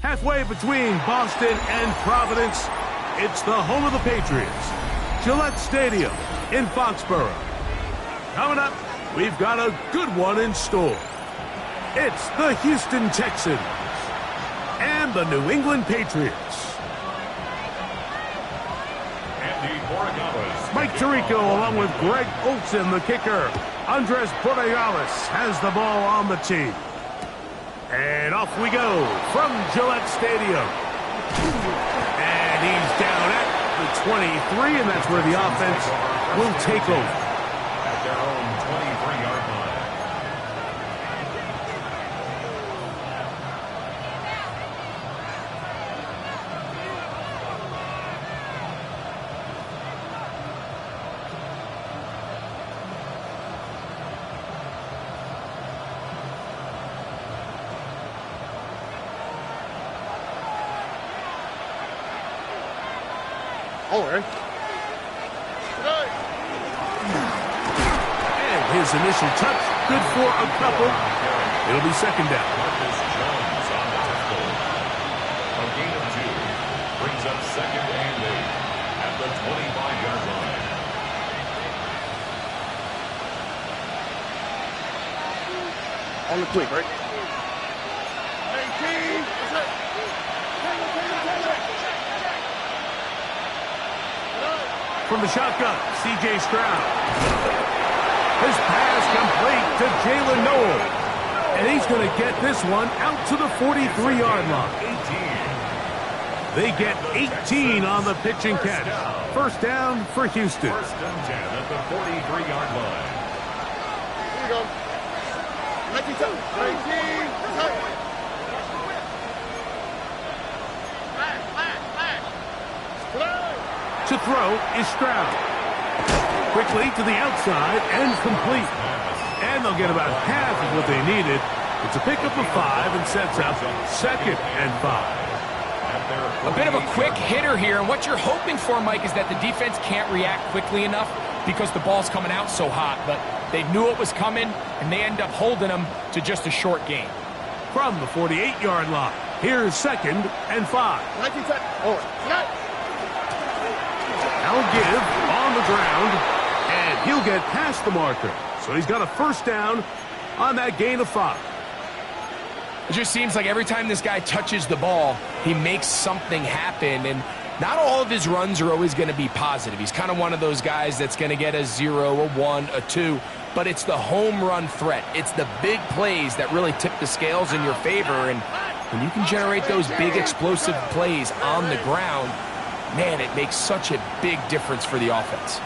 Halfway between Boston and Providence, it's the home of the Patriots, Gillette Stadium in Foxborough. Coming up, we've got a good one in store. It's the Houston Texans and the New England Patriots. Mike Tirico along with Greg Olsen, the kicker. Andres Borregales has the ball on the tee. And off we go from Gillette Stadium. And he's down at the 23, and that's where the offense will take over. At their own 23-yard line. And his initial touch, good for a couple. It'll be second down. A gain of 2 brings up second and 8 at the 25-yard line. On the quick, right? From the shotgun, C.J. Stroud. His pass complete to Jalen Noel. And he's going to get this one out to the 43-yard line. 18. They get 18 on the pitch and catch. First down for Houston. First and 10 at the 43-yard line. Here you go. 19. To throw is Stroud. Quickly to the outside and complete. And they'll get about half of what they needed. It's a pickup of 5 and sets up second and 5. A bit of a quick hitter here, and what you're hoping for, Mike, is that the defense can't react quickly enough because the ball's coming out so hot. But they knew it was coming, and they end up holding them to just a short gain. From the 48-yard line, here's second and 5. I'll give on the ground, and he'll get past the marker. So he's got a first down on that gain of 5. It just seems like every time this guy touches the ball, he makes something happen, and not all of his runs are always going to be positive. He's kind of one of those guys that's going to get a 0, a 1, a 2, but it's the home run threat. It's the big plays that really tip the scales in your favor, and when you can generate those big explosive plays on the ground, man, it makes such a big difference for the offense.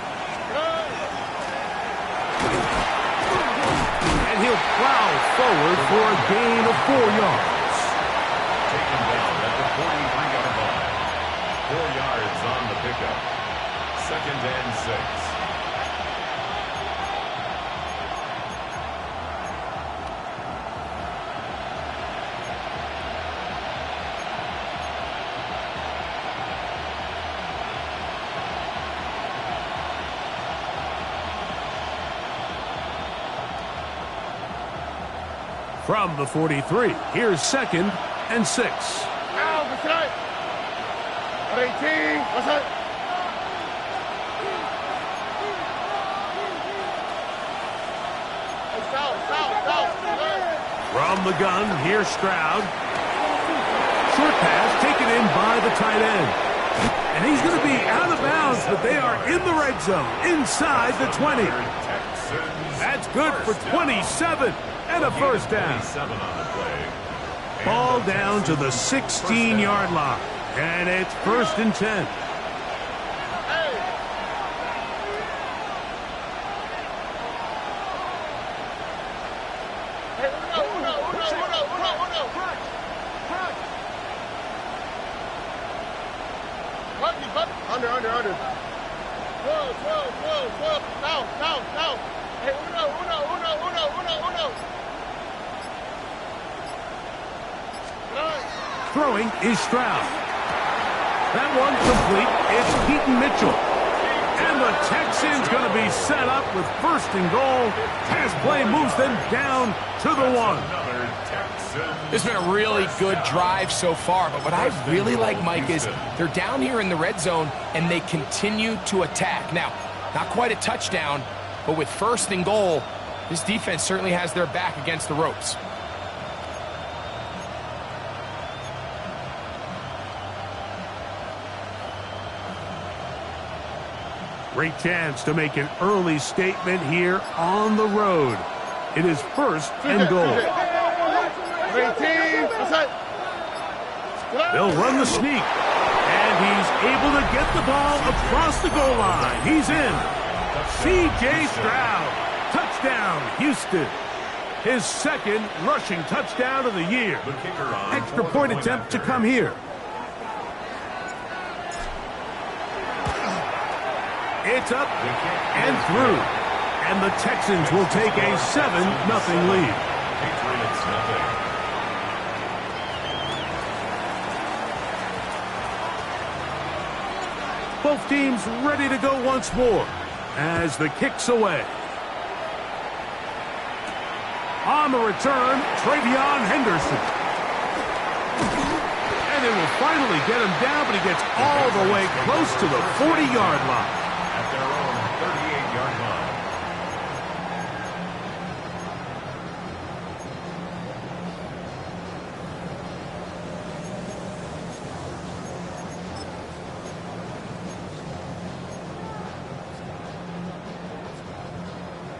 And he'll plow forward for a gain of 4 yards. Taken down at the 43-yard line. 4 yards on the pickup. Second and 6. From the 43, here's second and 6. From the gun, here's Stroud. Short pass taken in by the tight end. And he's going to be out of bounds, but they are in the red zone, inside the 20. That's good for 27 and a first down. 27 on the play. Ball down to the 16-yard line. And it's 1st and 10. Under. 12. Down. Hey, uno. Throwing is Stroud. That one complete. It's Keaton Mitchell. And the Texans going to be set up with 1st and goal. Pass play moves them down to the 1. It's been a really good drive so far, but what I really like, Mike, is they're down here in the red zone, and they continue to attack. Now, not quite a touchdown, but with 1st and goal, this defense certainly has their back against the ropes. Great chance to make an early statement here on the road. It is 1st and goal. They'll run the sneak. And he's able to get the ball across the goal line. He's in. C.J. Stroud. Touchdown, Houston. His 2nd rushing touchdown of the year. Extra point attempt to come here. It's up and through. And the Texans will take a 7-0 lead. Patriots nothing. Both teams ready to go once more as the kick's away. On the return, Travion Henderson. And it will finally get him down, but he gets all the way close to the 40-yard line. At their own 38-yard line.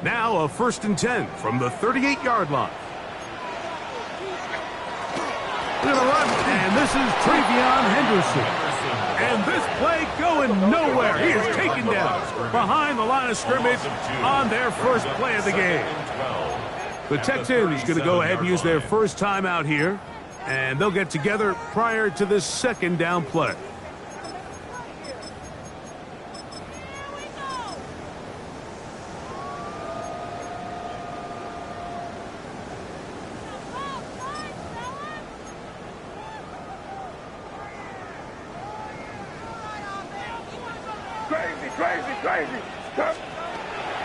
Now a 1st and 10 from the 38-yard line. They're going to run, and this is Travion Henderson. And this play going nowhere. He is taken down behind the line of scrimmage on their first play of the game. The Texans going to go ahead and use their first timeout here, and they'll get together prior to this 2nd down play. Crazy.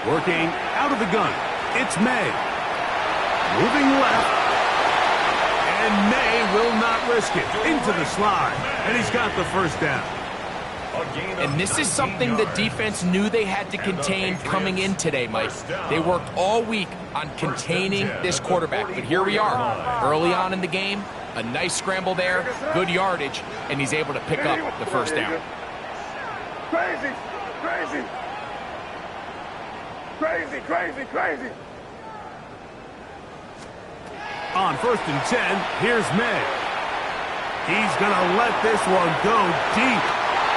Working out of the gun. It's May. Moving left. And May will not risk it. Into the slide. And he's got the 1st down. And this is something the defense knew they had to contain coming in today, Mike. They worked all week on containing this quarterback. But here we are, early on in the game. A nice scramble there, good yardage, and he's able to pick up the 1st down. Crazy. On 1st and 10, here's May. He's going to let this one go deep.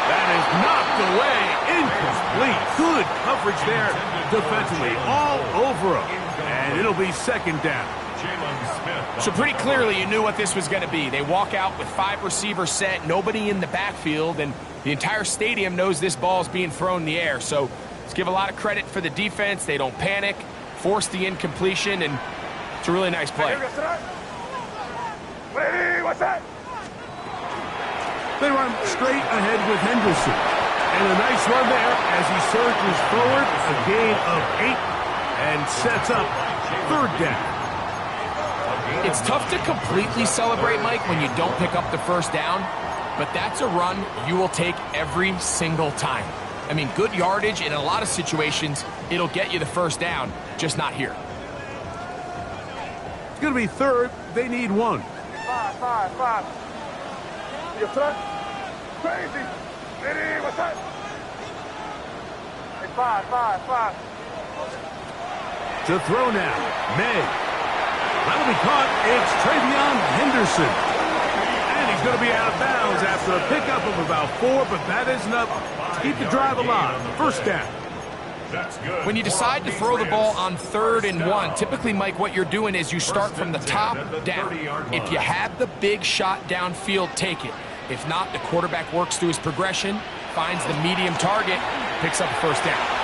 That is knocked away, incomplete. Good coverage there defensively, all over him. And it'll be 2nd down. So pretty clearly you knew what this was going to be. They walk out with 5 receivers set, nobody in the backfield, and the entire stadium knows this ball is being thrown in the air. So let's give a lot of credit for the defense. They don't panic, force the incompletion, and it's a really nice play. What's that? They run straight ahead with Henderson. And a nice run there as he surges forward, a gain of 8, and sets up 3rd down. It's tough to completely celebrate, Mike, when you don't pick up the 1st down, but that's a run you will take every single time. I mean, good yardage, and in a lot of situations, it'll get you the 1st down, just not here. It's going to be 3rd. They need 1. 5. Your truck? Crazy. Lady, what's that? Hey, 5. To throw now, May. That'll be caught. It's Travion Henderson. And he's going to be out of bounds after a pickup of about 4, but that is enough to keep the drive alive. First down. That's good. When you decide to throw the ball on 3rd and 1, typically, Mike, what you're doing is you start from the top down. If you have the big shot downfield, take it. If not, the quarterback works through his progression, finds the medium target, picks up a first down.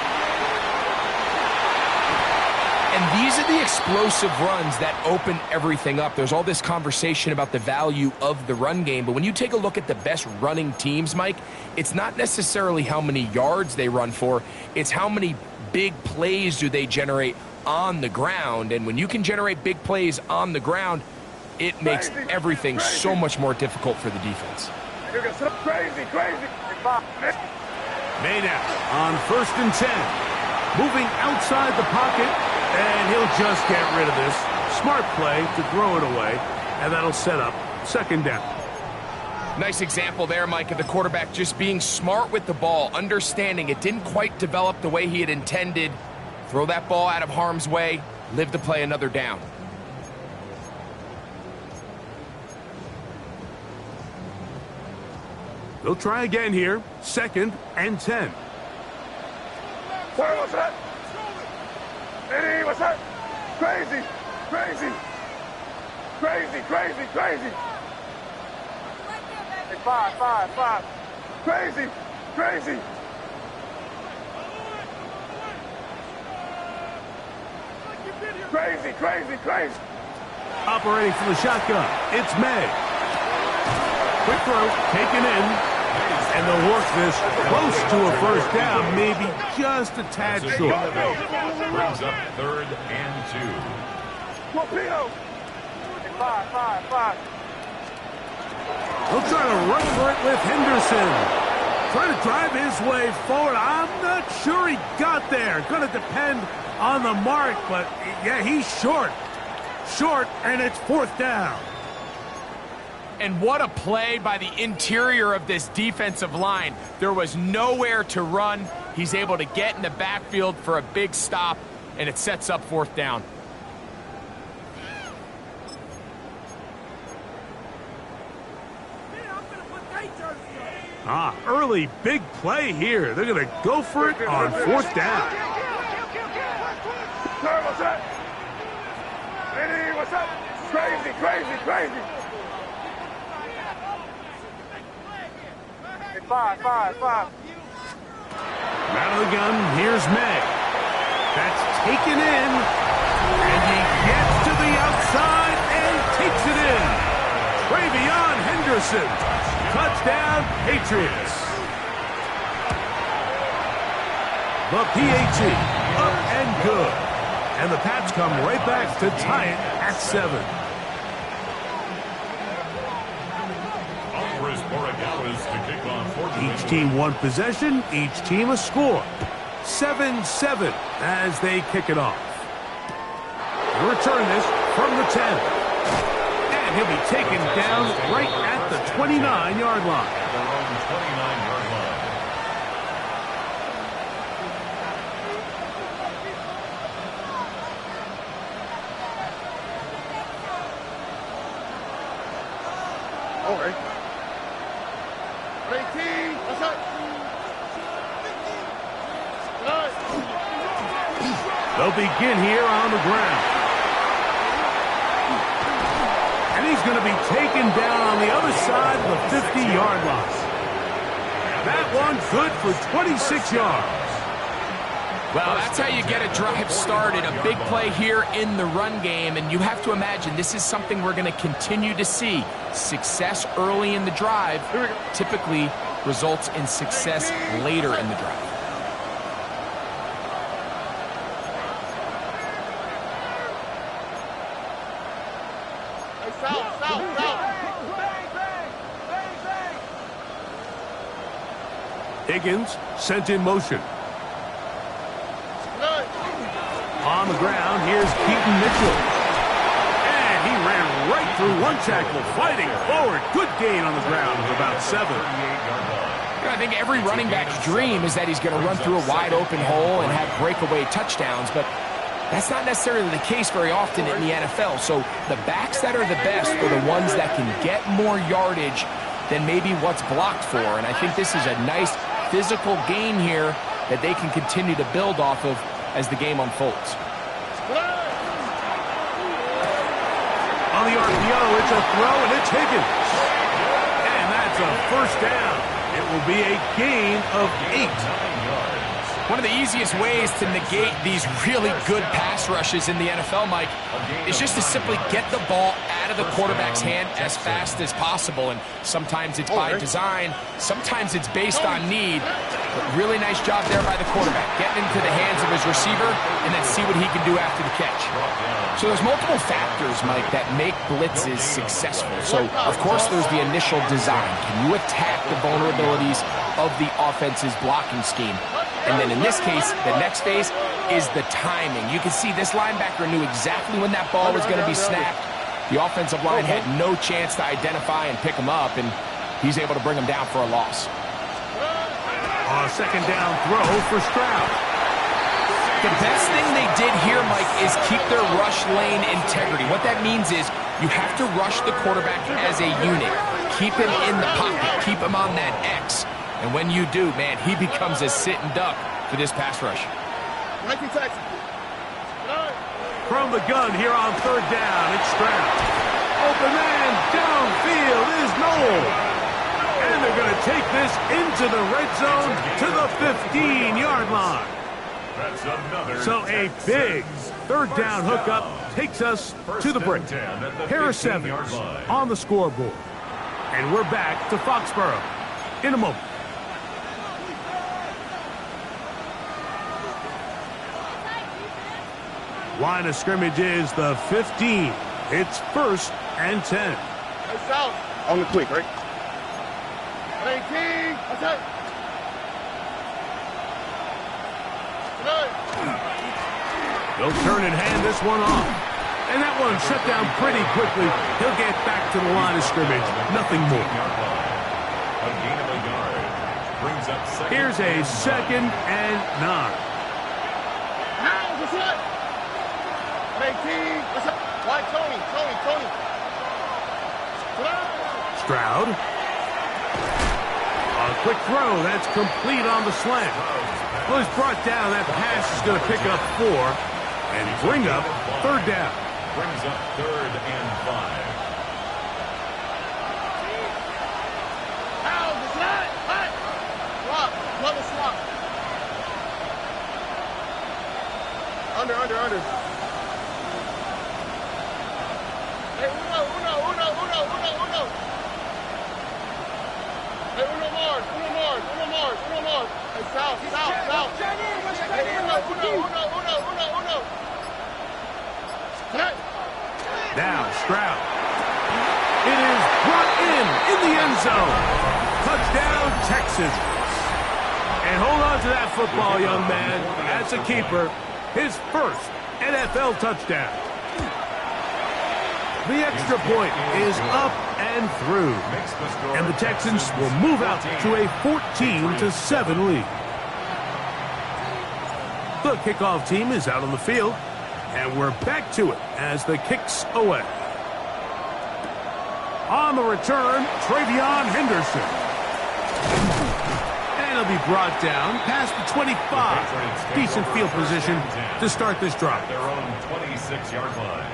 And these are the explosive runs that open everything up. There's all this conversation about the value of the run game, but when you take a look at the best running teams, Mike, it's not necessarily how many yards they run for, it's how many big plays do they generate on the ground. And when you can generate big plays on the ground, it makes everything so much more difficult for the defense. Crazy. Maynard on 1st and 10. Moving outside the pocket. And he'll just get rid of this. Smart play to throw it away, and that'll set up 2nd down. Nice example there, Mike, of the quarterback just being smart with the ball, understanding it didn't quite develop the way he had intended. Throw that ball out of harm's way, live to play another down. They'll try again here. 2nd and 10. Sorry, what's that? Eddie, what's that? Crazy. Hey, five. Crazy. Operating from the shotgun, it's May. Quick throw, taken in. And they'll work this close to a first down, maybe just a tad short. Brings up 3rd and 2. Torpedo. Five. He'll try to run for it with Henderson. Trying to drive his way forward. I'm not sure he got there. Going to depend on the mark, but yeah, he's short. And it's 4th down. And what a play by the interior of this defensive line. There was nowhere to run. He's able to get in the backfield for a big stop, and it sets up 4th down. Early big play here. They're going to go for it on 4th down. Sorry, what's that? Eddie, what's that? Crazy. Five. Out of the gun, here's May. That's taken in, and he gets to the outside and takes it in. Travion Henderson, touchdown Patriots. The PAT, up and good. And the Pats come right back to tie it at 7. Each team one possession, each team a score. 7-7 as they kick it off. They'll return this from the 10. And he'll be taken down right at the 29-yard line. They'll begin here on the ground. And he's going to be taken down on the other side of the 50-yard line. That one good for 26 yards. Well, that's how you get a drive started. A big play here in the run game, and you have to imagine this is something we're going to continue to see. Success early in the drive typically results in success later in the drive. Higgins sent in motion. On the ground, here's Keaton Mitchell. And he ran right through one tackle, fighting forward. Good gain on the ground of about 7. I think every running back's dream is that he's going to run through a wide open hole and have breakaway touchdowns, but That's not necessarily the case very often in the NFL. So the backs that are the best are the ones that can get more yardage than maybe what's blocked for. And I think this is a nice physical game here that they can continue to build off of as the game unfolds. On the RPO, it's a throw, and it's Higgins. And that's a first down. It will be a gain of 8. One of the easiest ways to negate these really good pass rushes in the NFL, Mike, is just to simply get the ball out of the quarterback's hand as fast as possible. And sometimes it's by design, sometimes it's based on need. But really nice job there by the quarterback, getting into the hands of his receiver and then see what he can do after the catch. So there's multiple factors, Mike, that make blitzes successful. So, of course, there's the initial design. Can you attack the vulnerabilities of the offense's blocking scheme? And then in this case, the next phase is the timing. You can see this linebacker knew exactly when that ball was going to be snapped. The offensive line had no chance to identify and pick him up, and he's able to bring him down for a loss. A second down throw for Stroud. The best thing they did here, Mike, is keep their rush lane integrity. What that means is you have to rush the quarterback as a unit. Keep him in the pocket. Keep him on that X. And when you do, man, he becomes a sitting duck for this pass rush. From the gun here on third down, it's Stroud. Open man downfield is Noel. And they're going to take this into the red zone to the 15-yard line. So a big third down hookup takes us to the break. Harris Evans on the scoreboard. And we're back to Foxborough in a moment. Line of scrimmage is the 15. It's 1st and 10. On the quick, right? 18. That's it. They'll turn and hand this one off. And that one shut down pretty quickly. He'll get back to the line of scrimmage. Nothing more. A gain of a yard. Brings up second. Here's a 2nd and 9. That's it. 18. That's it. Why, Tony. Stroud. A quick throw. That's complete on the slant. Well, he's brought down. That pass is going to pick up 4 and bring up third down. Brings up 3rd and 5. Under. Hey, uno. Hey, uno more. Hey, south. Hey, uno. Now Stroud. It is brought in the end zone. Touchdown, Texans. And hold on to that football, young man. That's a keeper. His first NFL touchdown. The extra point is up and through. And the Texans will move out to a 14-7 lead. The kickoff team is out on the field. And we're back to it as the kick's away. On the return, Travion Henderson. And he'll be brought down past the 25. Decent field position to start this drive. Their own 26-yard line.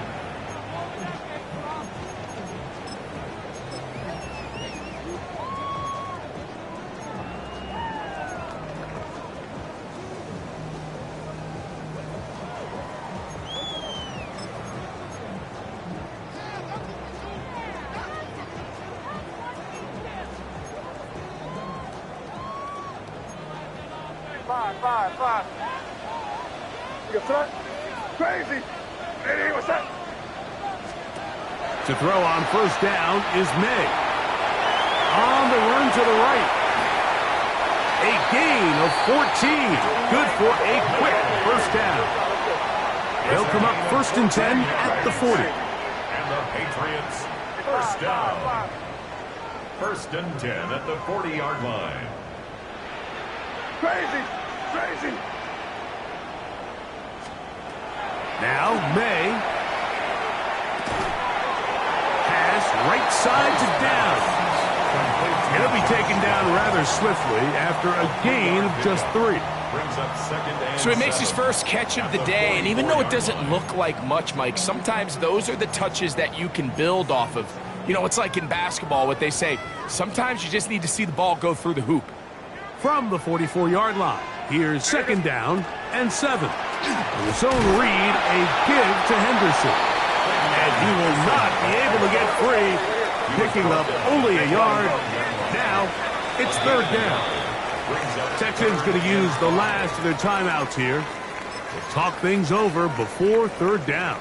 Five. You front. Crazy. Hey, what's that? To throw on first down is May. On the run to the right. A gain of 14. Good for a quick first down. They'll come up 1st and 10 at the 40. And the Patriots, first down. 1st and 10 at the 40-yard line. Crazy. Now May. Pass right side to Downs. It'll be taken down rather swiftly after a gain of just 3. So he makes his first catch of the day, and even though it doesn't look like much, Mike, sometimes those are the touches that you can build off of. You know, it's like in basketball, what they say, sometimes you just need to see the ball go through the hoop. From the 44-yard line, here's 2nd down and 7. With his own read, a give to Henderson. And he will not be able to get free, picking up only a yard. Now, it's 3rd down. Texans going to use the last of their timeouts here to talk things over before 3rd down.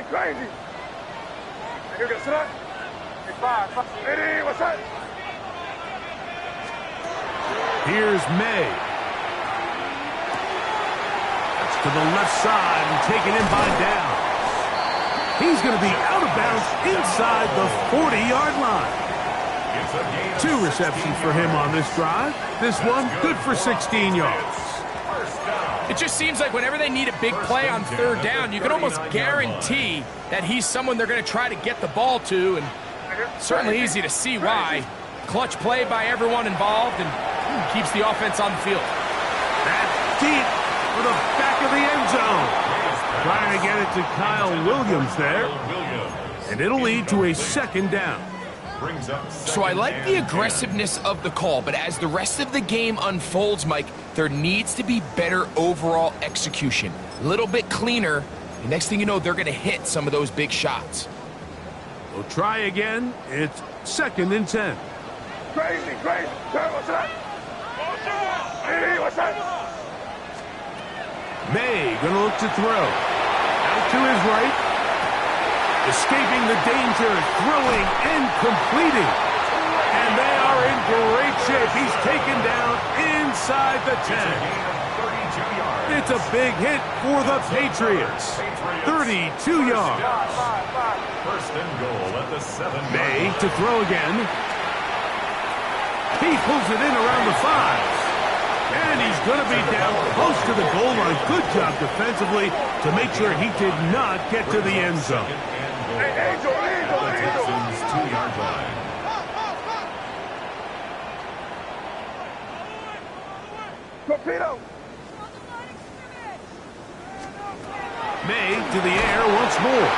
Crazy. Here we go, sit up. Hey, 5. Eddie, what's up? Here's May. That's to the left side and taken in by Downs. He's going to be out of bounds inside the 40-yard line. 2 receptions for him on this drive. This one good for 16 yards. It just seems like whenever they need a big play on 3rd down, you can almost guarantee that he's someone they're going to try to get the ball to, and certainly easy to see why. Clutch play by everyone involved and keeps the offense on the field. That's deep for the back of the end zone. Trying to get it to Kyle Williams there, and it'll lead to a 2nd down. So I like the aggressiveness of the call, but as the rest of the game unfolds, Mike, there needs to be better overall execution. A little bit cleaner, and next thing you know, they're going to hit some of those big shots. We'll try again. It's 2nd and 10. Crazy. Turn, what's up? Hey, what's up? May going to look to throw. Out to his right. Escaping the danger, throwing and completing. And they are in great shape. He's taken down inside the 10. It's a big hit for the Patriots. 32 yards. 1st and goal at the 7. May to throw again. He pulls it in around the 5. And he's going to be down close to the goal line. Good job defensively to make sure he did not get to the end zone. Hey, Angel. Texans 2-yard line. Torpedo. May to the air once more.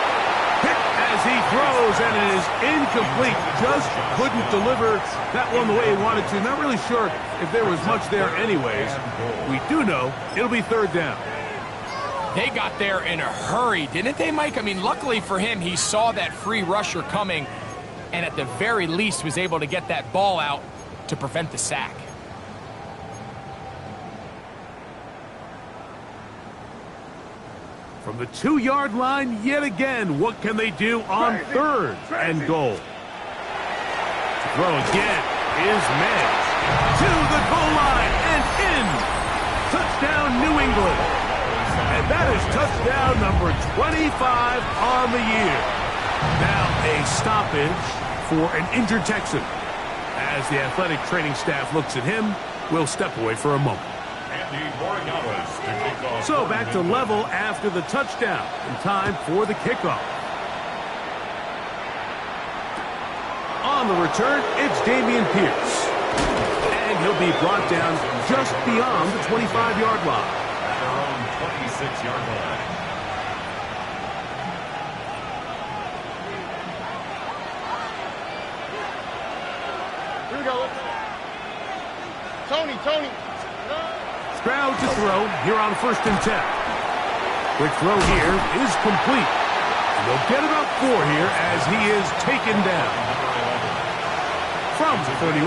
Hit as he throws, and it is incomplete. Just couldn't deliver that one the way he wanted to. Not really sure if there was much there anyways. We do know it'll be 3rd down. They got there in a hurry, didn't they, Mike? I mean, luckily for him, he saw that free rusher coming and at the very least was able to get that ball out to prevent the sack. From the 2-yard line yet again, what can they do on 3rd and goal? To throw again is May. To the goal line and in. Touchdown, New England. And that is touchdown number 25 on the year. Now a stoppage for an injured Texan. As the athletic training staff looks at him, we'll step away for a moment. So back to level after the touchdown, and time for the kickoff. On the return, it's Dameon Pierce. And he'll be brought down just beyond the 25-yard line. At their own 26-yard line. Here we go. Tony. Stroud to throw here on 1st and 10. Quick throw here is complete. And they'll get about 4 here as he is taken down. From the 31,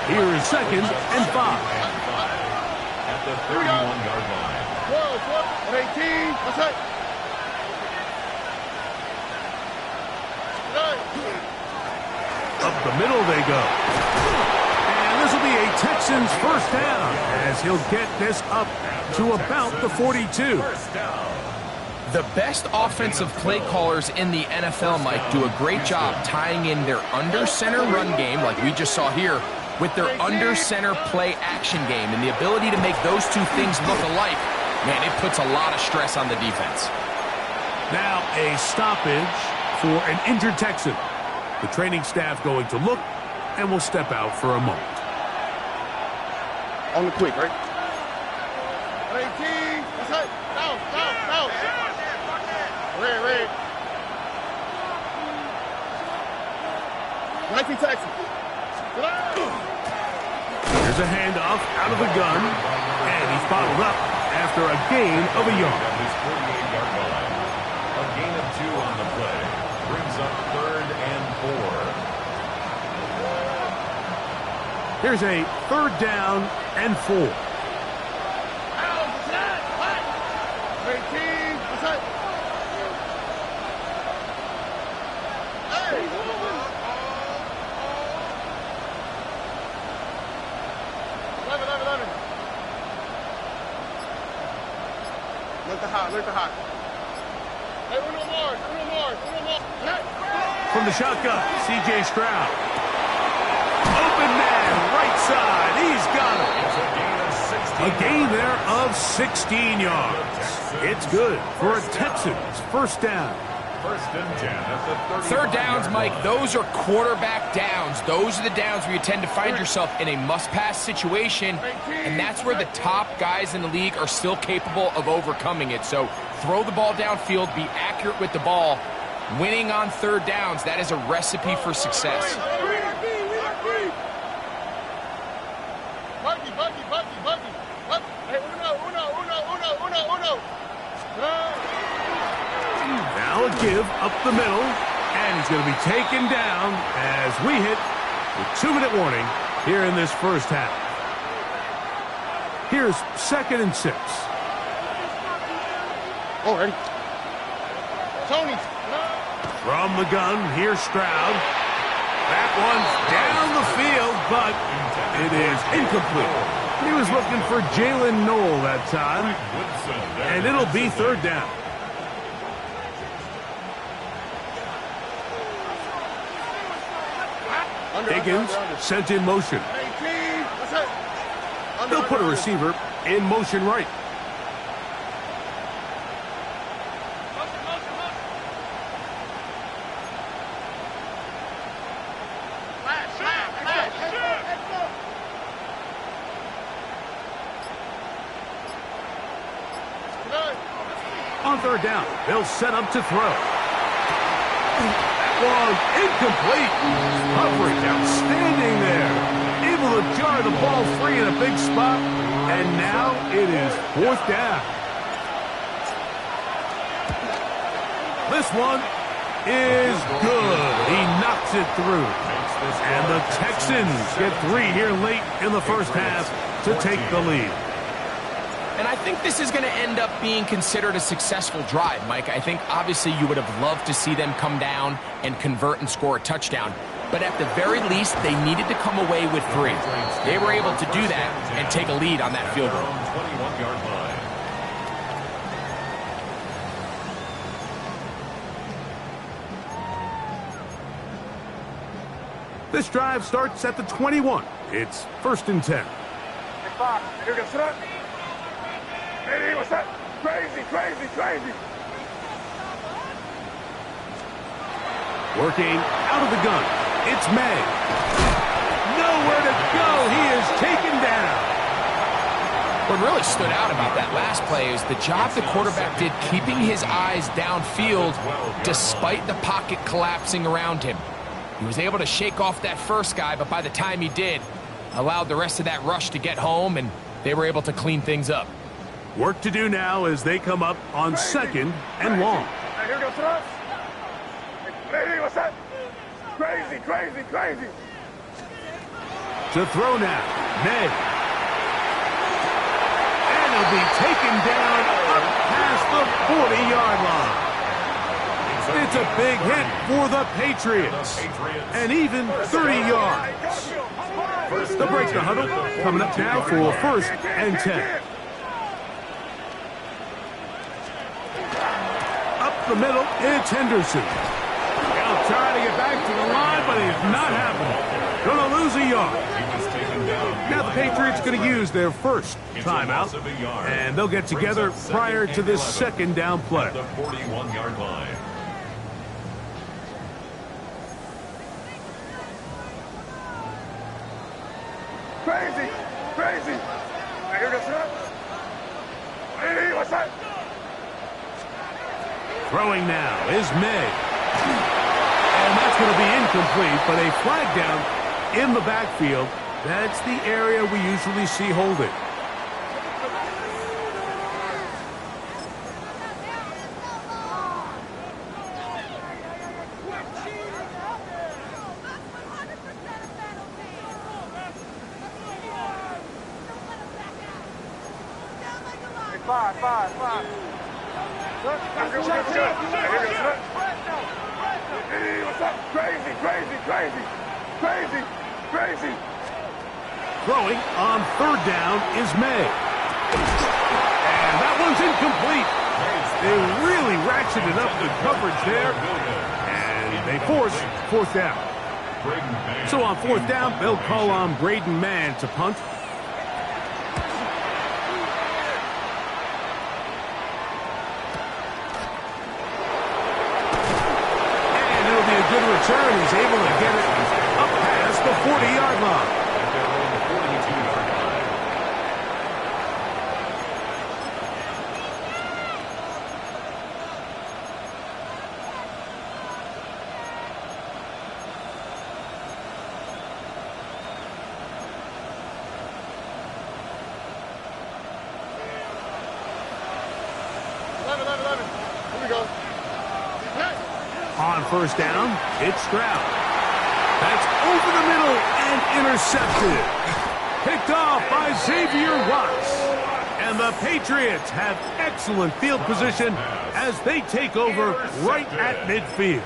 here is 2nd and 5. At the 31-yard line. 12, 18, what's up? Up the middle they go. And this will be a Texans first down as he'll get this up to about the 42. The best offensive play callers in the NFL, Mike, do a great job tying in their under-center run game, like we just saw here, with their under-center play action game. And the ability to make those two things look alike, man, it puts a lot of stress on the defense. Now a stoppage for an injured Texan. The training staff going to look and will step out for a moment. On the quick, right? 18. What's up? Down. Red. 19 Texas. Here's a handoff out of the gun, and he's bottled up after a gain of a yard. At his 48-yard line. A gain of 2 on the play. Brings up 3rd and 4. Here's a 3rd down and 4. 18. What's up? Hey. 11. Look the hot. Hey, Uno more. From the shotgun, C.J. Stroud. Open man, right side. He's got it. A gain there of 16 yards. It's good for a Texans first down. 1st and 10 at the 30. 3rd downs, Mike, those are quarterback downs. Those are the downs where you tend to find yourself in a must-pass situation, and that's where the top guys in the league are still capable of overcoming it. So throw the ball downfield, be accurate with the ball. Winning on 3rd downs, that is a recipe for success. Buggy. Hey, Uno. Now a give up the middle, and he's going to be taken down as we hit the 2-minute warning here in this first half. Here's 2nd and 6. Already. Tony. From the gun, here's Stroud. That one's down the field, but it is incomplete. He was looking for Jalen Noel that time, and it'll be 3rd down. Higgins sent in motion. They'll put a receiver in motion right. On 3rd down, they'll set up to throw. Was incomplete. Coverage outstanding there. Able to jar the ball free in a big spot. And now it is 4th down. This one is good. He knocks it through. And the Texans get 3 here late in the first half to take the lead. And I think this is going to end up being considered a successful drive, Mike. I think obviously you would have loved to see them come down and convert and score a touchdown. But at the very least, they needed to come away with 3. They were able to do that and take a lead on that field goal. 21-yard line. This drive starts at the 21. It's 1st and 10. Hey, Fox, you're going to sit up. Hey, what's that? Crazy. Working out of the gun. It's May. Nowhere to go. He is taken down. What really stood out about that last play is the job the quarterback did keeping his eyes downfield despite the pocket collapsing around him. He was able to shake off that first guy, but by the time he did, allowed the rest of that rush to get home, and they were able to clean things up. Work to do now as they come up on 2nd and long. Hey, here goes us. Hey, what's that? Crazy. To throw now, May. And he'll be taken down up past the 40-yard line. It's a big hit for the Patriots. And even 30 yards. They'll break the huddle. Coming up now for 1st and 10. Up the middle, it's Henderson. He'll try to get back to the line, but it's not happening. Gonna lose a yard. Now the Patriots going to use their first timeout, and they'll get together prior to this 2nd down play. The 41-yard line. Crazy! Crazy! I hear this up. Hey, what's that? Throwing now is May. And that's going to be incomplete, but a flag down in the backfield. That's the area we usually see holding. Five. Hey, what's up? Crazy! Throwing on 3rd down is May. And that one's incomplete. They really ratcheted up the coverage there. And they force 4th down. So on 4th down, they'll call on Braden Mann to punt. And it'll be a good return. He's able to get it up past the 40-yard line. On 1st down, it's Stroud. That's over the middle and intercepted. Picked off by Xavier Watts. And the Patriots have excellent field position as they take over right at midfield.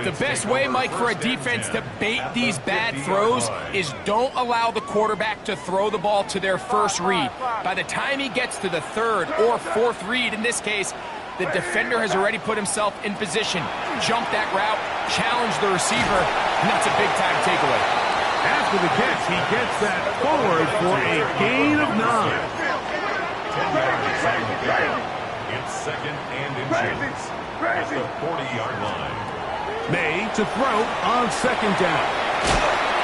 The best way, Mike, for a defense to bait these bad throws is don't allow the quarterback to throw the ball to their first read. By the time he gets to the 3rd or 4th read, in this case, the defender has already put himself in position, jumped that route, challenged the receiver, and that's a big-time takeaway. After the catch, he gets that forward for a gain of 9. 10 yards inside the pickup. It's 2nd and inches at the 40-yard line. May to throw on 2nd down.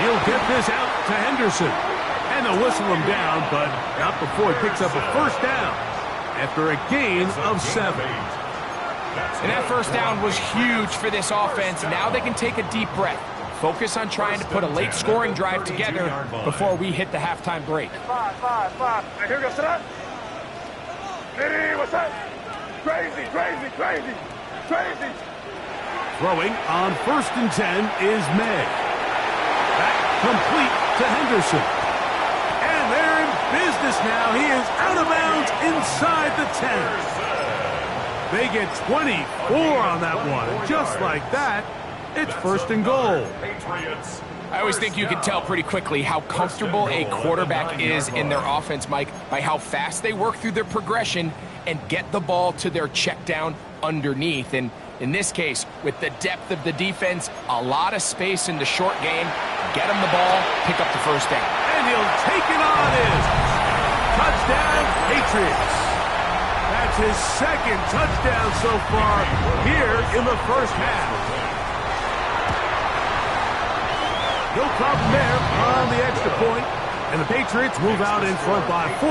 He'll get this out to Henderson. And they'll whistle him down, but not before he picks up a 1st down after a gain of 7. And that 1st down was huge for this offense. Now they can take a deep breath. Focus on trying to put a late scoring drive together before we hit the halftime break. Five. Hey, here goes that. Hey, what's that? Crazy! Throwing on 1st and 10 is May. Back complete to Henderson. And they're in business now. He is out of bounds inside the 10. They get 24 on that one. And just like that, it's 1st and goal. I always think you can tell pretty quickly how comfortable a quarterback is in their offense, Mike, by how fast they work through their progression and get the ball to their check down underneath. And in this case, with the depth of the defense, a lot of space in the short game, get him the ball, pick up the 1st down. And he'll take it on in. Touchdown, Patriots. That's his 2nd touchdown so far here in the 1st half. No problem there on the extra point. And the Patriots move out in front by 4.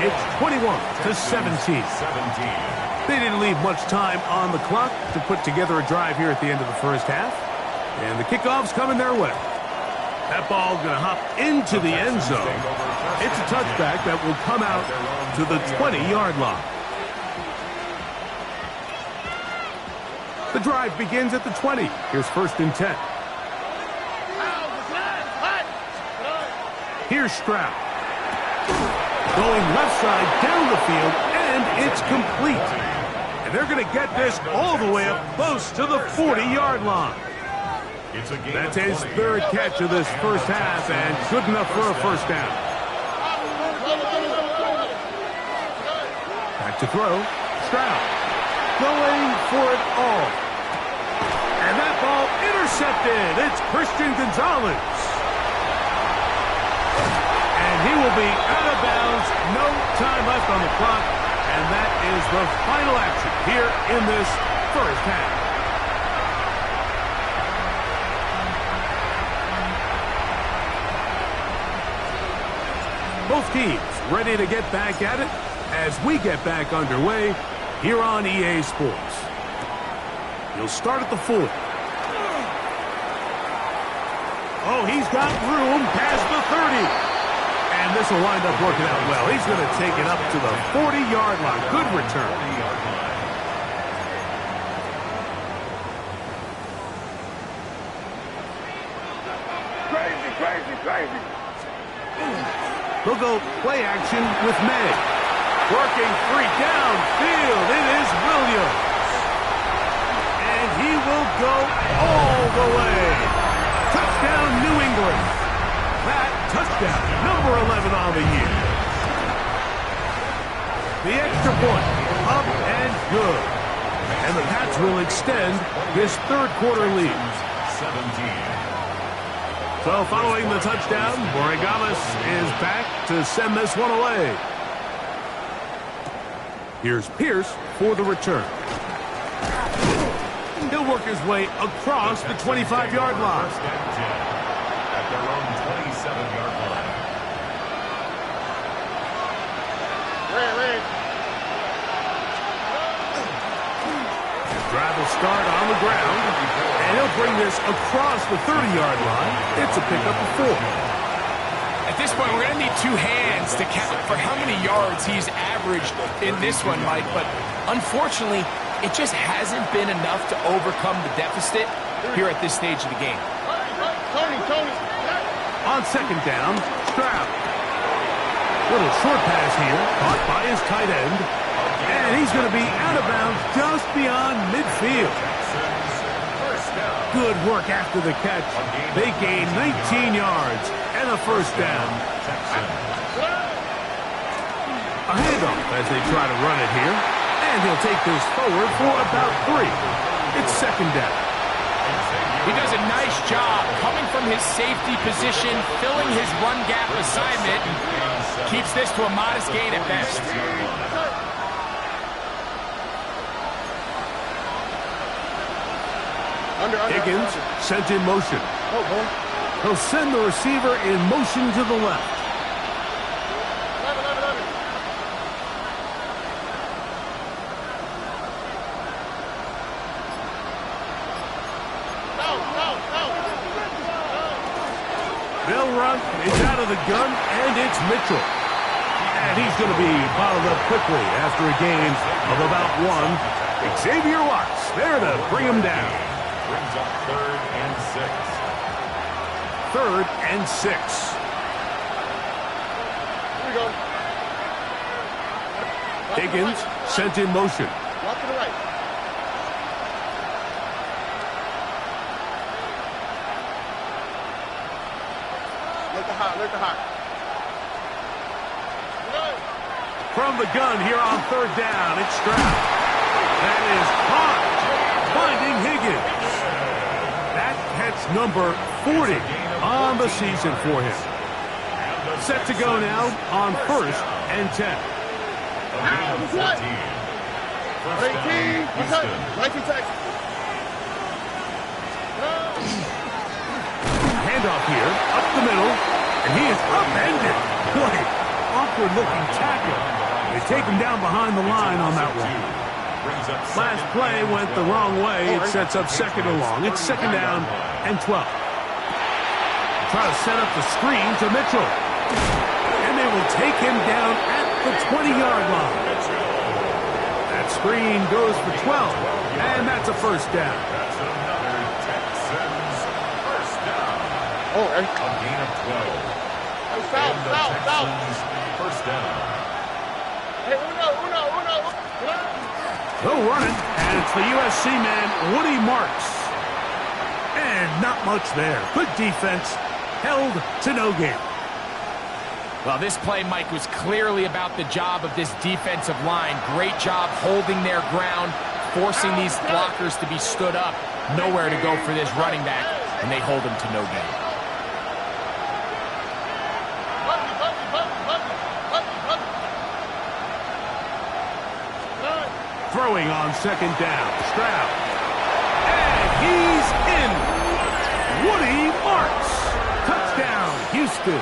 It's 21-17. They didn't leave much time on the clock to put together a drive here at the end of the 1st half. And the kickoff's coming their way. That ball going to hop into the end zone. It's a touchback that will come out to the 20-yard line. The drive begins at the 20. Here's 1st and 10. Here's Stroud. Going left side down the field, and it's complete. And they're going to get this all the way up close to the 40-yard line. It's a gain That's of his 20. third catch of this first half, and good enough for a first down. Back to throw. Stroud going for it all. And that ball intercepted. It's Christian Gonzalez. And he will be out of bounds. No time left on the clock. And that is the final action here in this first half. Both teams ready to get back at it as we get back underway here on EA Sports. He'll start at the 40. Oh, he's got room past the 30. And this will wind up working out well. He's going to take it up to the 40-yard line. Good return. 40-yard line. Crazy, crazy, crazy. They'll go play action with May. Working free downfield. It is Williams. And he will go all the way. Touchdown, New England. That touchdown, number 11 on the year. The extra point, up and good. And the Pats will extend this third quarter lead. 17. So following the touchdown, Borregalis is back to send this one away. Here's Pierce for the return. He'll work his way across the 25-yard line. First and 10 at their own 27-yard line. Drive will start on the ground, and he'll bring this across the 30-yard line. It's a pickup of 4. At this point, we're going to need two hands to count for how many yards he's averaged in this one, Mike. But unfortunately, it just hasn't been enough to overcome the deficit here at this stage of the game. Tony. On second down, Stroud. Little short pass here, caught by his tight end. And he's going to be out of bounds just beyond midfield. Good work after the catch. They gain 19 yards and a first down. A handoff as they try to run it here. And he'll take this forward for about 3. It's second down. He does a nice job coming from his safety position, filling his run gap assignment, and keeps this to a modest gain at best. Higgins sent in motion. He'll send the receiver in motion to the left. They'll run. It's out of the gun, and it's Mitchell. And he's going to be bottled up quickly after a gain of about 1. Xavier Watts there to bring him down. Brings up 3rd and 6. 3rd and 6. Here we go. Higgins sent in motion. Walk to the right. Look the hot. From the gun here on 3rd down, it's Stroud. That is caught, finding Higgins. That catch number 40 on the season for him. Set to go now on 1st and 10. A gain of 14. First down, Houston. 19 seconds. Handoff here, up the middle, and he is upended. Boy, awkward-looking tackle. They take him down behind the line on that one. Last play went the wrong way. It sets up second and long. It's second down and 12. Try to set up the screen to Mitchell. And they will take him down at the 20-yard line. That screen goes for 12. And that's a first down. That's another Texans first down. Oh, A gain of 12. And the Texans first down. Hey, uno. Still running, and it's the USC man, Woody Marks. And not much there. Good defense, held to no gain. Well, this play, Mike, was clearly about the job of this defensive line. Great job holding their ground, forcing these blockers to be stood up. Nowhere to go for this running back, and they hold him to no gain. Throwing on second down, Stroud. And he's in. Woody Marks. Touchdown, Houston.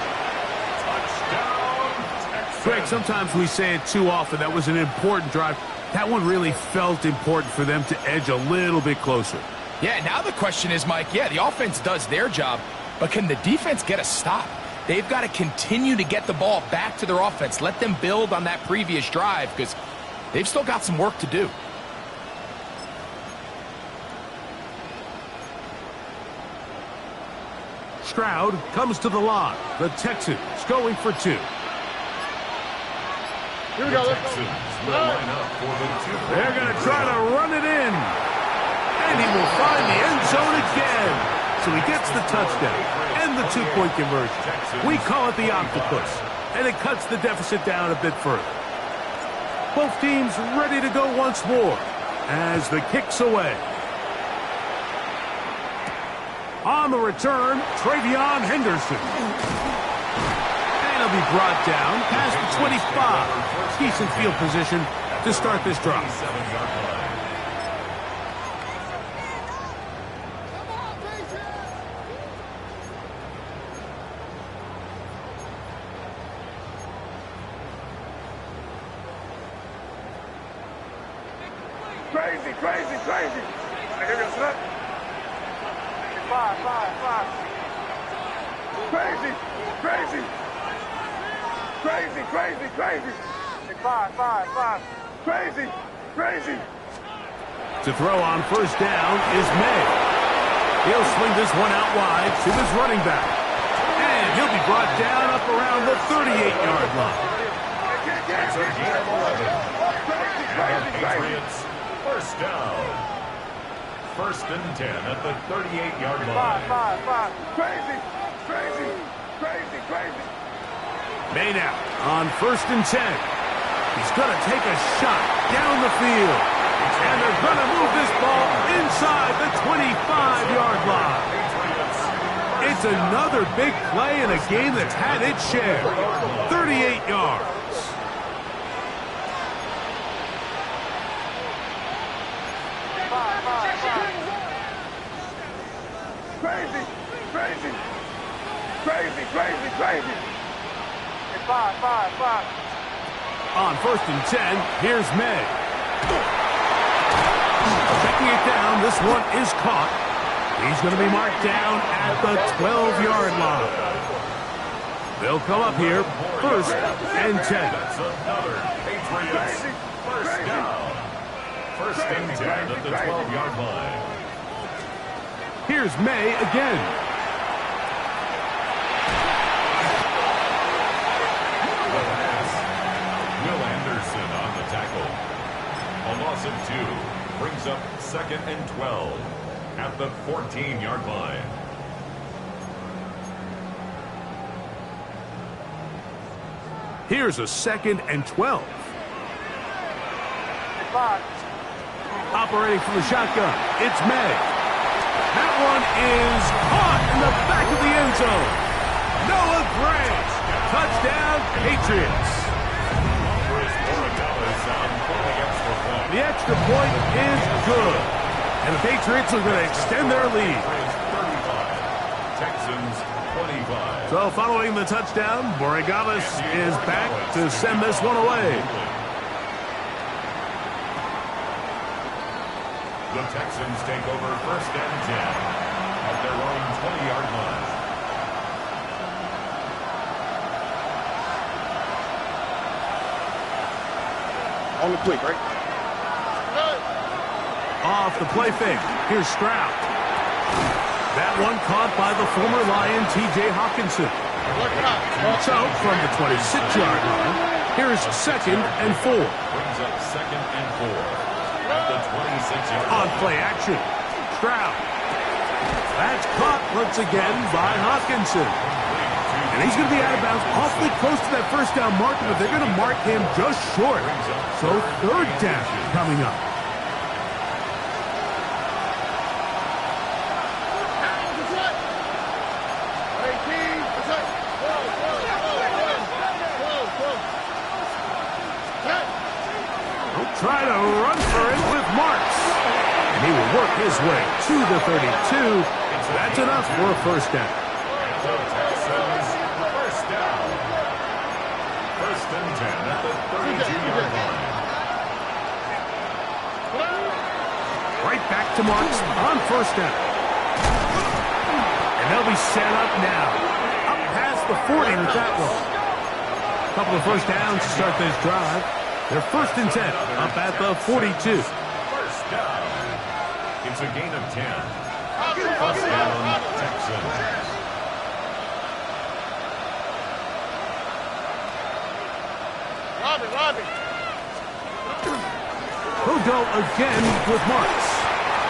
Greg, sometimes we say it too often. That was an important drive. That one really felt important for them to edge a little bit closer. Yeah, now the question is, Mike, yeah, the offense does their job, but can the defense get a stop? They've got to continue to get the ball back to their offense. Let them build on that previous drive because they've still got some work to do. Stroud comes to the line. The Texans going for two. Here we go. Let's Texans will line up for the two. They're going to try to run it in. And he will find the end zone again. So he gets the touchdown and the two-point conversion. We call it the octopus. And it cuts the deficit down a bit further. Both teams ready to go once more as the kick's away. On the return, Travion Henderson. And he'll be brought down past the 25. Decent field position to start this drive. Crazy, crazy, crazy. Here goes that. Five. Crazy, crazy. Crazy, crazy, crazy. Five. Crazy, crazy. To throw on first down is May. He'll swing this one out wide to his running back. And he'll be brought down up around the 38-yard line. It's a gain of 11. And the Patriots, first down. First and 10 at the 38-yard line. Five. Crazy. May now on first and 10. He's going to take a shot down the field. And they're going to move this ball inside the 25-yard line. It's another big play in a game that's had its share. 38 yards. Crazy. Five. On first and 10, here's May. Checking it down, this one is caught. He's going to be marked down at the 12-yard line. They'll come up here, first and 10. That's another Patriots first down. First and 10 at the 12-yard line. Here's May again. A loss of 2 brings up second and 12 at the 14-yard line. Here's a second and 12. Operating from the shotgun, it's May. That one is caught in the back of the end zone. Noah Gray, touchdown Patriots. The extra point is good. And the Patriots are going to extend their lead. Texans 25. So following the touchdown, Borregales is back to send this one away. The Texans take over first and 10 at their own 20-yard line. On the quick, right? Off the play fake. Here's Stroud. That one caught by the former Lion, T.J. Hawkinson. So from the 26-yard line, here's second and 4. Brings up second and 4. At the 26-yard On line. play action. Stroud. That's caught once again by Hawkinson. And he's going to be out of bounds awfully close to that first down marker, but they're going to mark him just short. So third down coming up. He'll try to run for it with Marks. And he will work his way to the 32. That's enough for a first down. The Texans, first down. First and 10 at the 32-yard line. Right back to Marks on first down. And they'll be set up now. Up past the 40 with that one. A couple of first downs to start this drive. They're first and 10 up at the 42. First down. It's a gain of 10. First down, Texans. Robbie. He'll go again with Marks.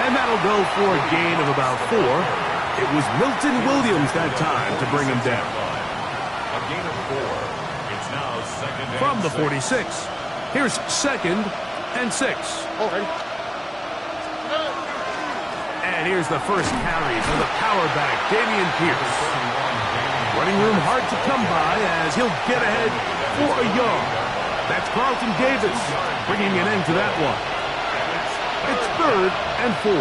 And that'll go for a gain of about 4. It was Milton Williams that time to bring him down. A gain of 4. It's now second and From the 6. 46, here's second and 6. And here's the first carry for the power back, Dameon Pierce. Running room hard to come by as he'll get ahead for a yard. That's Carlton Davis bringing an end to that one. It's third and 4.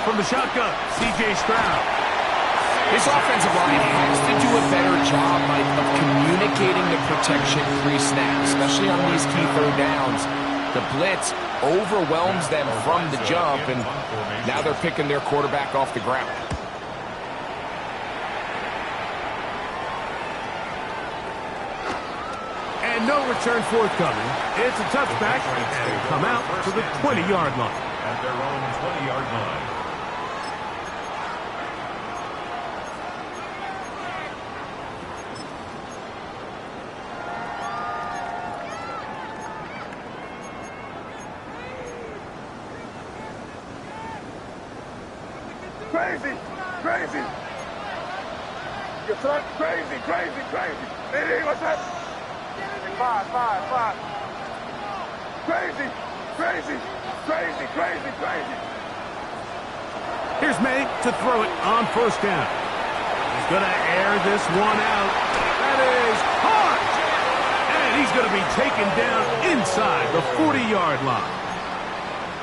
From the shotgun, C.J. Stroud. This offensive line has to do a better job, Mike, of communicating the protection pre-snap, especially on these key third downs. The blitz overwhelms them from the jump, and now they're picking their quarterback off the ground. And no return forthcoming. It's a touchback, and it'll come out to the 20-yard line. At their own 20-yard line. Crazy. You're crazy. Hey, what's that? Five. Crazy. Here's May to throw it on first down. He's going to air this one out. That is hard. And he's going to be taken down inside the 40-yard line.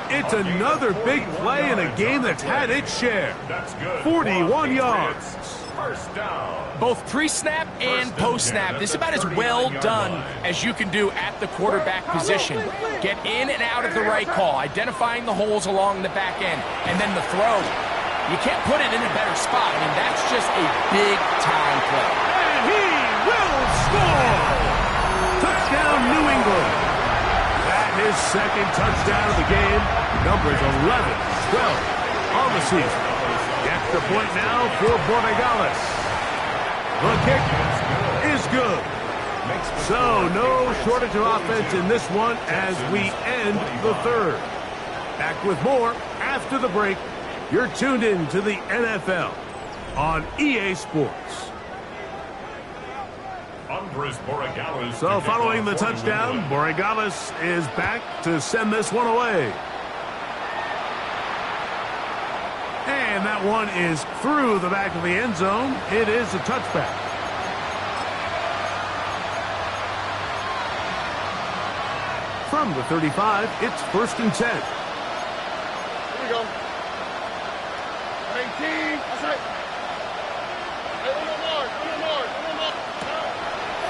It's another big play in a game that's had its share. That's good. 41 yards. First down. Both pre-snap and post-snap, this is about as well done as you can do at the quarterback position. Get in and out of the right call, identifying the holes along the back end, and then the throw. You can't put it in a better spot. I mean, that's just a big-time play. And he will score! Touchdown, New England. That is second touchdown of the game. Numbers 11, 12 on the season. The extra point now for Borregales. The kick is good. So no shortage of offense in this one as we end the third. Back with more after the break. You're tuned in to the NFL on EA Sports. So following the touchdown, Borregales is back to send this one away. And that one is through the back of the end zone. It is a touchback. From the 35, it's first and 10. Here we go. 18. That's right. Hey, one more.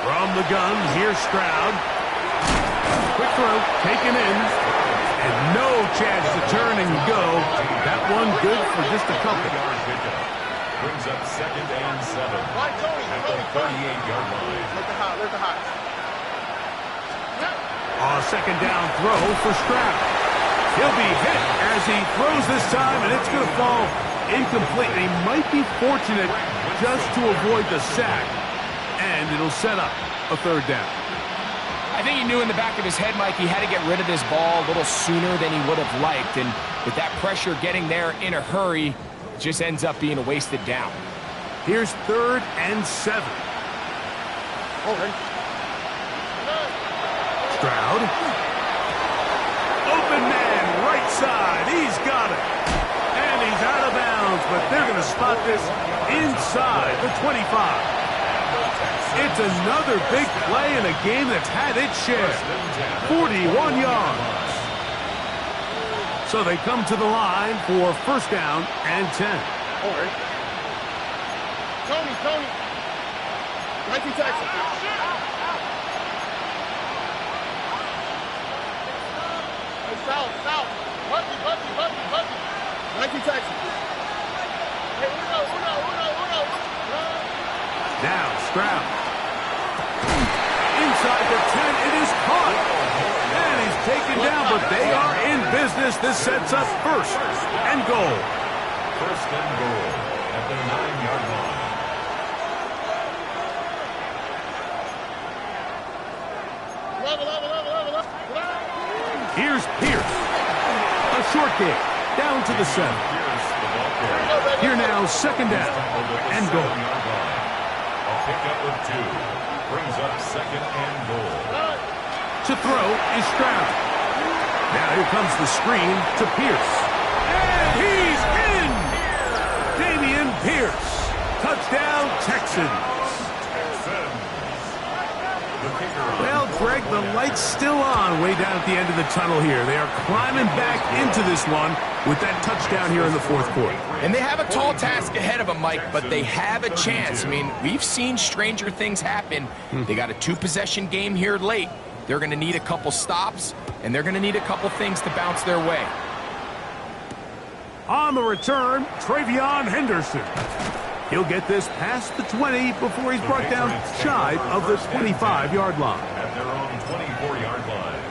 From the gun, here's Stroud. Quick throw, taken in. And no chance to turn and go. That one good for just a couple. Brings up second and 7 at the 38-yard line. Let the hot. A second down throw for Stroud. He'll be hit as he throws this time, and it's going to fall incomplete. He might be fortunate just to avoid the sack, and it'll set up a third down. I think he knew in the back of his head, Mike, he had to get rid of this ball a little sooner than he would have liked. And with that pressure getting there in a hurry, it just ends up being a wasted down. Here's 3rd and 7. Stroud. Open man, right side. He's got it. And he's out of bounds, but they're going to spot this inside the 25. It's another big play in a game that's had its share. 41 yards. So they come to the line for 1st down and 10. Tony. Nike Texas. Hey, South. Bucky. Nike Texas. Hey, Uno. Now Stroud. Inside the 10, it is caught. And he's taken down, but they are in business. This sets up 1st and goal. 1st and goal at the 9-yard line. Here's Pierce. A short game. Down to the 7. Here now, 2nd down and goal. A pickup of 2. Brings up 2nd and goal. To throw is Stroud. Now here comes the screen to Pierce. And he's in! Damian Pierce. Touchdown, Texans. Well, Greg, the light's still on way down at the end of the tunnel here. They are climbing back into this one with that touchdown here in the 4th quarter. And they have a tall task ahead of them, Mike, but they have a chance. I mean, we've seen stranger things happen. They got a 2-possession game here late. They're going to need a couple stops, and they're going to need a couple things to bounce their way. On the return, Travion Henderson. He'll get this past the 20 before he's brought down shy of the 25-yard line. At their own 24-yard line.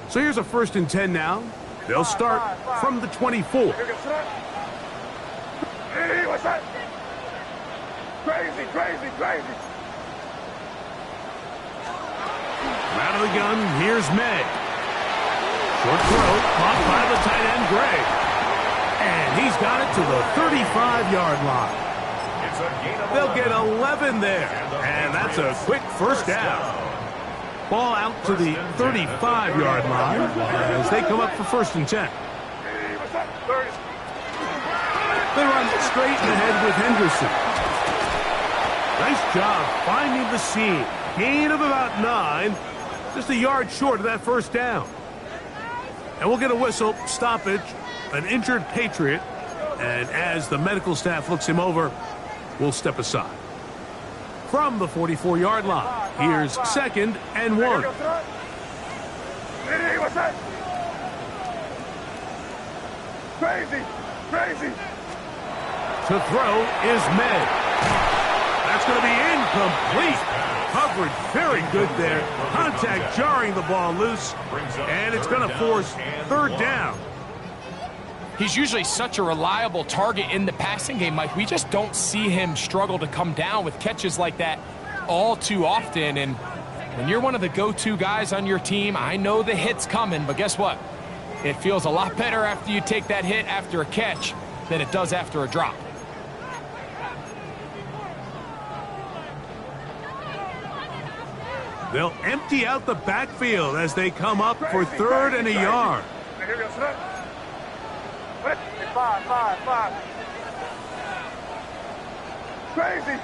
So here's a 1st and 10 now. They'll start from the 24. Hey, what's that? Crazy. Out of the gun, here's May. Short throw, caught by the tight end, Gray. And he's got it to the 35-yard line. They'll get 11 there. And that's a quick 1st down. Ball out to the 35-yard line as they come up for 1st and 10. They run straight ahead with Henderson. Nice job finding the seam. Gain of about 9. Just a yard short of that 1st down. And we'll get a whistle, stoppage, an injured Patriot. And as the medical staff looks him over, we'll step aside. From the 44-yard line, here's 2nd and 1. Hey, what's that? Crazy. To throw is May. That's going to be incomplete. Coverage very good there. Contact jarring the ball loose. And it's going to force 3rd down. He's usually such a reliable target in the passing game, Mike. We just don't see him struggle to come down with catches like that all too often. And when you're one of the go-to guys on your team, I know the hit's coming, but guess what? It feels a lot better after you take that hit after a catch than it does after a drop. They'll empty out the backfield as they come up for 3rd and a yard. Here we go, son. 5. Crazy.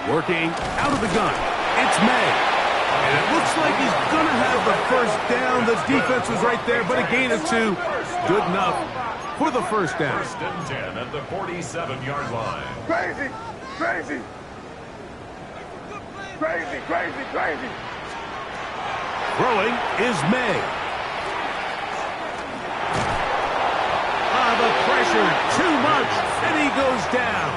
Working out of the gun. It's May. And it looks like he's going to have the 1st down. The defense was right there, but a gain of 2. Good enough for the 1st down. 1st and 10 at the 47-yard line. Crazy. Throwing is May. The pressure, too much, and he goes down.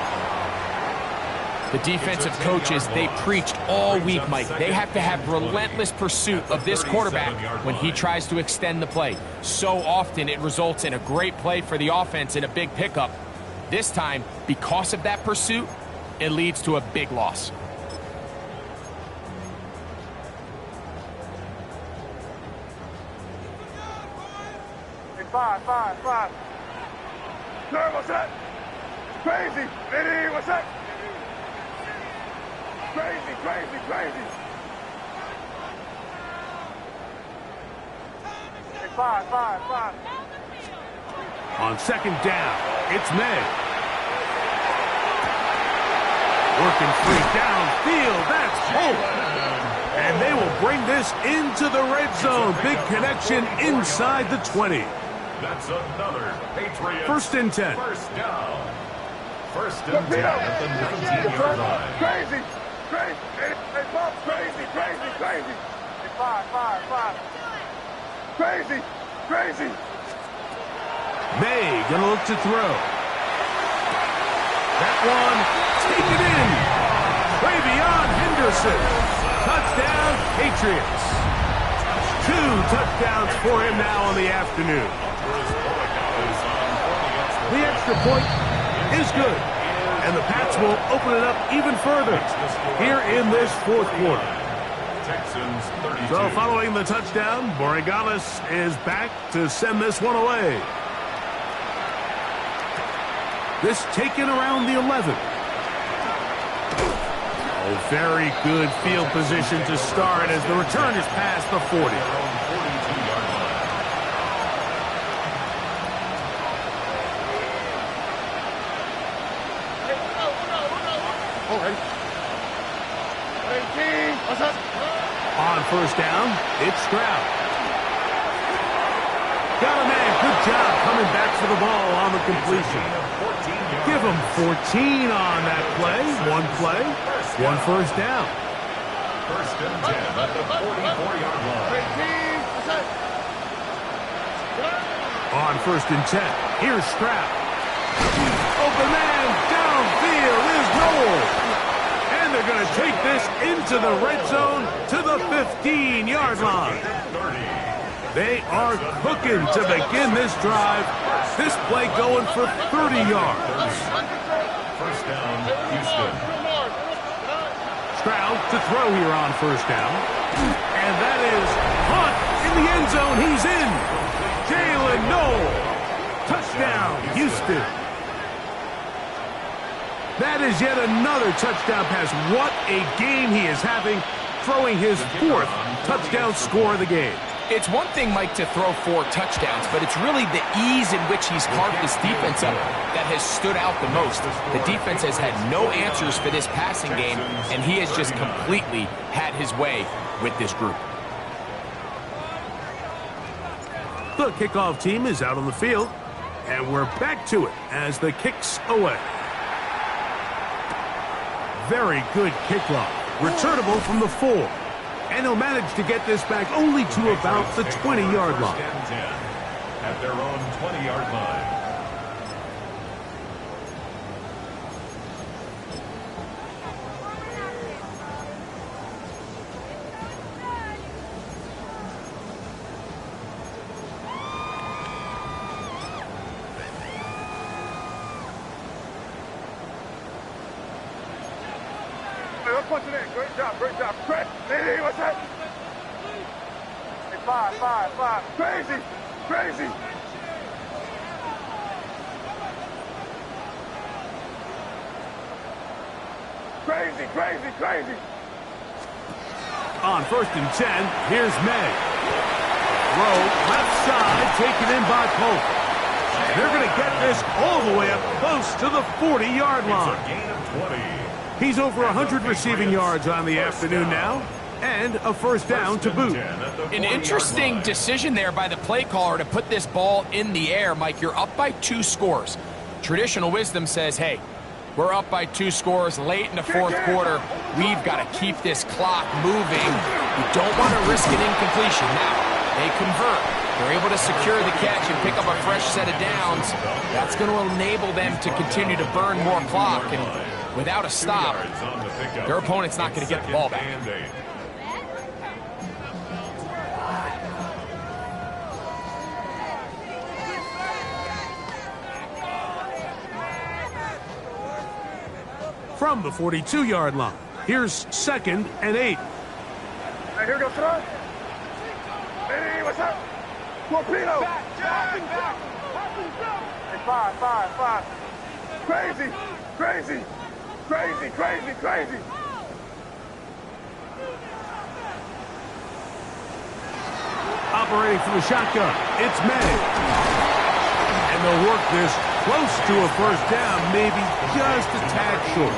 The defensive coaches, they preached all week, Mike. They have to have relentless pursuit of this quarterback when he tries to extend the play. So often it results in a great play for the offense and a big pickup. This time, because of that pursuit, it leads to a big loss. Five. Sir, what's that? Crazy. Lady, what's that? Crazy. Five. On second down, it's May. Working free downfield, that's Hope. And they will bring this into the red zone. Big connection inside the 20. That's another Patriots. First and 10. First down. First and 10 at the 19-yard line. Crazy. Hey, Bob, crazy. Hey, five. Crazy. May gonna look to throw. That one, take it in. Way beyond Henderson. Touchdown, Patriots. 2 touchdowns for him now on the afternoon. The extra point is good, and the Pats will open it up even further here in this fourth quarter. Texans 32. So following the touchdown, Borregales is back to send this one away. This taken around the 11. Oh, very good field position to start as the return is past the 40. On first down, it's Stroud. Got a man, good job coming back for the ball on the completion. Give him 14 on that play. One play, one first down. First and 10 at the 44-yard line. On first and 10, here's Stroud. Open man, downfield is Noel. And they're going to take this into the red zone to the 15-yard line. They are cooking to begin this drive. This play going for 30 yards. First down, Houston. Stroud to throw here on first down. And that is Hunt in the end zone. He's in. Jalen Noel. Touchdown, Houston. That is yet another touchdown pass. What a game he is having, throwing his 4th touchdown score of the game. It's one thing, Mike, to throw 4 touchdowns, but it's really the ease in which he's carved this defense up that has stood out the most. The defense has had no answers for this passing game, and he has just completely had his way with this group. The kickoff team is out on the field, and we're back to it as the kick's away. Very good kickoff. Returnable from the 4. And he'll manage to get this back only to about the 20-yard line. First and 10 at their own 20-yard line. Punch it in. Great job. Chris, Lady, what's that? Hey, five. Crazy. Crazy. On first and 10, here's May. Throw left side, taken in by Polk. And they're going to get this all the way up close to the 40-yard line. It's a gain of 20. He's over 100 receiving yards on the afternoon now, and a first down to boot. An interesting decision there by the play caller to put this ball in the air. Mike, you're up by 2 scores. Traditional wisdom says, hey, we're up by 2 scores late in the 4th quarter. We've got to keep this clock moving. You don't want to risk an incompletion. Now, they convert. They're able to secure the catch and pick up a fresh set of downs. That's going to enable them to continue to burn more clock. And without a 2 stop, yards on the pickup. their opponent's not going to get the ball back. Second and 8. From the 42-yard line, here's 2nd and 8. Hey, here goes front. Hey, what's up? Torpedo. Back. Hey, five. Crazy. Operating from the shotgun, it's May. And they'll work this close to a first down, maybe just a tad short.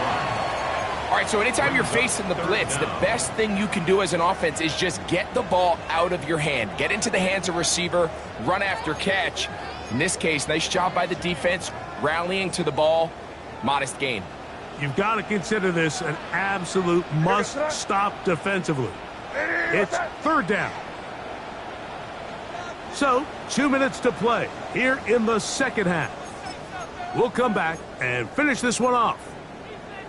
All right, so anytime you're facing the blitz, the best thing you can do as an offense is just get the ball out of your hand. Get into the hands of receiver, run after catch. In this case, nice job by the defense, rallying to the ball, modest gain. You've got to consider this an absolute must-stop defensively. It's 3rd down. So, 2 minutes to play here in the second half. We'll come back and finish this one off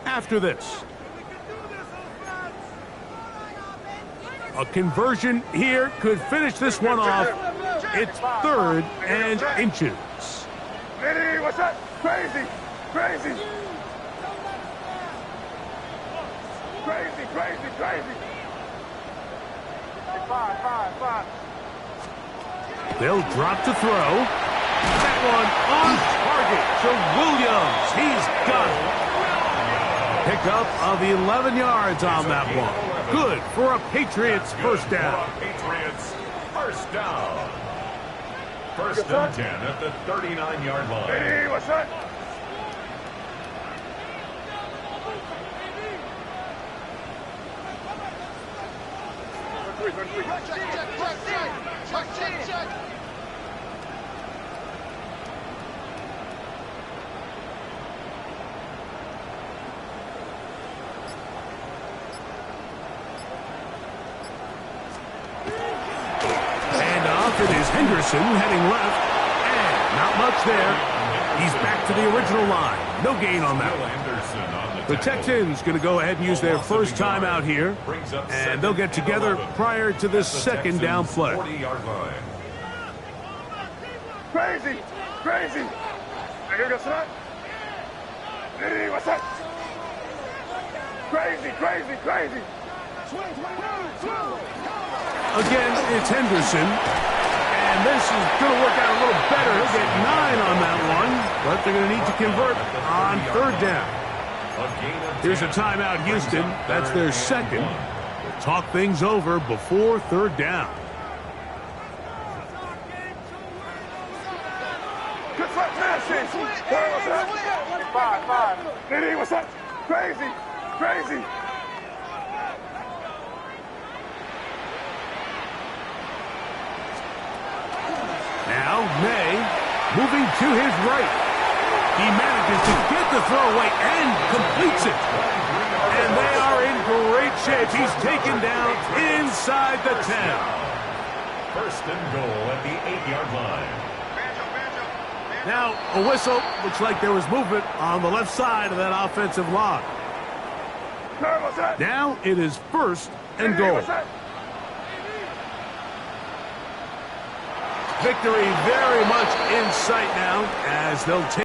after this. A conversion here could finish this one off. It's 3rd and inches. Hey, what's up? Crazy. Hey, five. They'll drop to throw. That one on target to Williams. He's got it. Pickup of 11 yards on that one. Good for a Patriots first down. Patriots first down. 1st and 10 at the 39-yard line. Hey, what's up? Check. And off it is Henderson heading left. And not much there. He's back to the original line. No gain on that one. The Texans going to go ahead and use their first time out here. And they'll get together prior to this 2nd down play. 40-yard line. Crazy. Hey, here goes front. Hey, what's up? Crazy. Again, it's Henderson. And this is going to work out a little better. He'll get 9 on that one. But they're going to need to convert on 3rd down. Here's a timeout, Houston. That's their 2nd. We'll talk things over before 3rd down. Good front passing. Hey, what's up? Five. Hey, what's up? Crazy. Now, May moving to his right. He manages to get the throwaway and completes it. And they are in great shape. He's taken down inside the 10. 1st and goal at the 8-yard line. Now, a whistle. Looks like there was movement on the left side of that offensive line. Now it is 1st and goal. Victory very much in sight now as they'll take